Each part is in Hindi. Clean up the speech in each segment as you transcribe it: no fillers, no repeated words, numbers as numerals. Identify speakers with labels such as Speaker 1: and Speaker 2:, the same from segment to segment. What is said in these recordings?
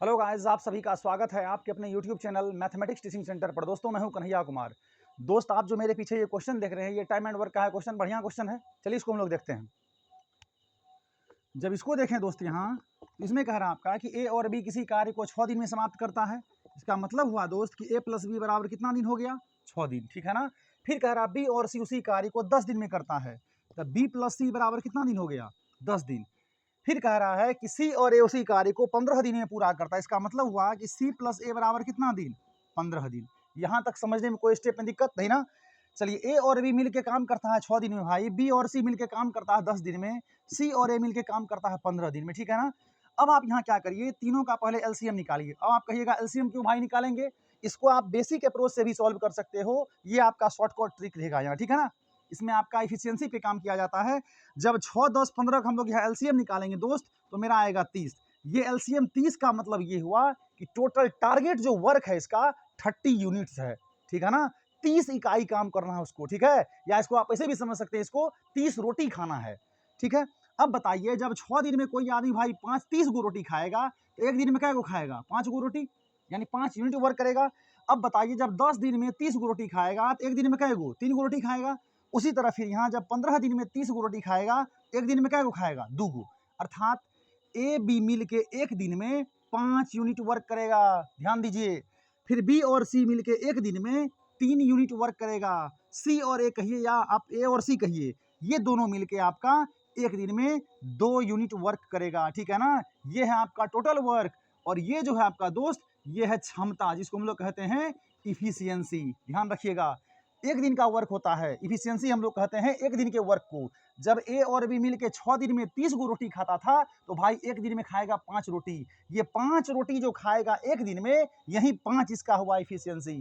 Speaker 1: हेलो गाइस, आप सभी का स्वागत है आपके अपने YouTube channel mathematics teaching centre पर। दोस्तों, मैं हूं कन्हैया कुमार। दोस्त, आप जो मेरे पीछे ये क्वेश्चन देख रहे हैं, ये टाइम एंड वर्क का है क्वेश्चन। बढ़िया क्वेश्चन है। चलिए इसको हम लोग देखते हैं। जब इसको देखें दोस्त, यहाँ इसमें कह रहा है आपका कि ए और बी किसी कार्य को 6 दिन में समाप्त करता है। इसका मतलब हुआ दोस्त कि ए प्लस बी बराबर कितना दिन हो गया? 6 दिन, ठीक है ना। फिर कह रहा बी और सी उसी कार्य को 10 दिन में करता है, तो बी प्लस सी बराबर कितना दिन हो गया? 10 दिन। फिर कह रहा है कि सी और ए उसी कार्य को 15 दिन में पूरा करता है। इसका मतलब हुआ कि सी प्लस ए बराबर कितना दिन? 15 दिन। यहां तक समझने में कोई स्टेप में दिक्कत नहीं ना। चलिए, ए और बी मिलके काम करता है 6 दिन में भाई, बी और सी मिलके काम करता है 10 दिन में, सी और ए मिलके काम करता है 15 दिन में, ठीक है ना। अब आप यहाँ क्या करिए, तीनों का पहले एलसीएम निकालिए। अब आप कहिएगा एलसीएम क्यों भाई निकालेंगे? इसको आप बेसिक अप्रोच से भी सॉल्व कर सकते हो, ये आपका शॉर्टकट ट्रिक रहेगा यहाँ, ठीक है ना। इसमें आपका इफिशियंसी पे काम किया जाता है। जब 6, 10, 15 का हम लोग यहाँ एलसीएम निकालेंगे दोस्त, तो मेरा आएगा 30। ये एलसीएम 30 का मतलब ये हुआ कि टोटल टारगेट जो वर्क है इसका 30 यूनिट्स है, ठीक है ना। 30 इकाई काम करना है उसको, ठीक है। या इसको आप ऐसे भी समझ सकते हैं, इसको 30 रोटी खाना है, ठीक है। अब बताइए, जब 6 दिन में कोई आदमी भाई 30 गो रोटी खाएगा, तो एक दिन में क्या गो खाएगा? 5 गो रोटी, यानी 5 यूनिट वर्क करेगा। अब बताइए, जब 10 दिन में 30 गो रोटी खाएगा, तो एक दिन में क्या गो? 3 गो रोटी खाएगा। उसी तरह फिर यहाँ जब 15 दिन में 30 गो रोटी खाएगा, एक दिन में क्या गो खाएगा? 2 गो। अर्थात ए बी मिल के एक दिन में 5 यूनिट वर्क करेगा। ध्यान दीजिए। फिर बी और सी मिल के एक दिन में 3 यूनिट वर्क करेगा। सी और ए कहिए या आप ए और सी कहिए, ये दोनों मिलके आपका एक दिन में 2 यूनिट वर्क करेगा, ठीक है ना। ये है आपका टोटल वर्क। और ये जो है आपका दोस्त, ये है क्षमता, जिसको हम लोग कहते हैं इफिशियंसी। ध्यान रखिएगा, एक दिन का वर्क होता है, इफिशियंसी हम लोग कहते हैं एक दिन के वर्क को। जब ए और बी मिलके 6 दिन में 30 गो रोटी खाता था, तो भाई एक दिन में खाएगा 5 रोटी। ये 5 रोटी जो खाएगा एक दिन में, यही 5 इसका हुआ इफिशियंसी।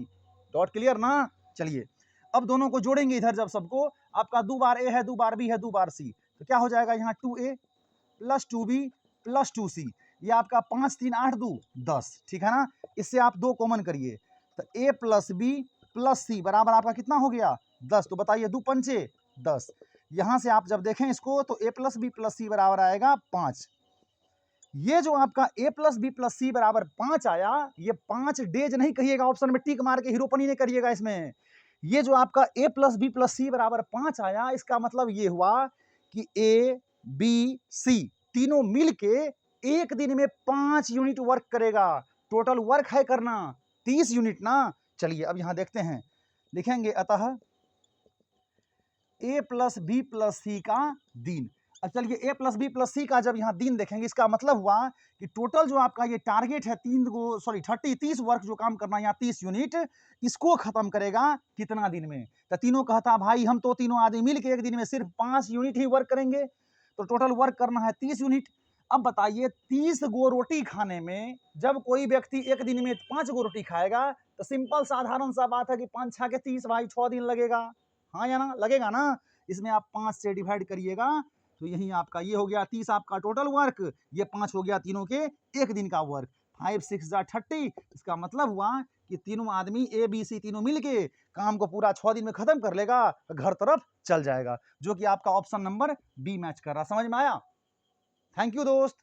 Speaker 1: डॉट क्लियर ना। चलिए, अब दोनों को जोड़ेंगे इधर। जब सबको आपका 2 बार ए है, 2 बार बी है, 2 बार सी, तो क्या हो जाएगा यहाँ? 2a plus 2b plus 2c। ये आपका 5 3 8 2 10, ठीक है ना। इससे आप 2 कॉमन करिए, तो a प्लस बी प्लस सी बराबर आपका कितना हो गया? 10। तो बताइए 2 पंचे 10। यहां से आप जब देखें इसको, तो a प्लस बी प्लस सी बराबर आएगा 5। ये जो आपका a प्लस बी प्लस सी बराबर 5 आया, ये 5 डेज नहीं कहिएगा, ऑप्शन में टिक मार के हीरोपनी नहीं करिएगा इसमें। ये जो आपका a प्लस बी प्लस सी बराबर 5 आया, इसका मतलब ये हुआ कि a b c तीनों मिलके एक दिन में 5 यूनिट वर्क करेगा। टोटल वर्क है करना 30 यूनिट ना। चलिए अब यहां देखते हैं, लिखेंगे अतः a प्लस बी प्लस सी का दिन। अब चलिए, a प्लस बी प्लस सी का जब यहाँ दिन देखेंगे, इसका मतलब हुआ कि टोटल जो आपका ये टारगेट है 30 वर्क जो काम करना है यहाँ 30 यूनिट, इसको खत्म करेगा कितना दिन में? तो तीनों कहता भाई हम तो तीनों आदमी मिल के एक दिन में सिर्फ 5 यूनिट ही वर्क करेंगे, तो टोटल वर्क करना है 30 यूनिट। अब बताइए, 30 गो रोटी खाने में जब कोई व्यक्ति एक दिन में 5 गो रोटी खाएगा, तो सिंपल साधारण सा बात है कि 5 6 के 30 भाई 6 दिन लगेगा। हाँ या ना? लगेगा ना। इसमें आप 5 से डिवाइड करिएगा, तो यही आपका ये हो गया 30 आपका टोटल वर्क। ये 5 हो गया तीनों के एक दिन का वर्क। 5 6 30। इसका मतलब हुआ कि तीनों आदमी ए बी सी तीनों मिलके काम को पूरा 6 दिन में खत्म कर लेगा, घर तरफ चल जाएगा, जो कि आपका ऑप्शन नंबर बी मैच कर रहा। समझ में आया? थैंक यू दोस्त।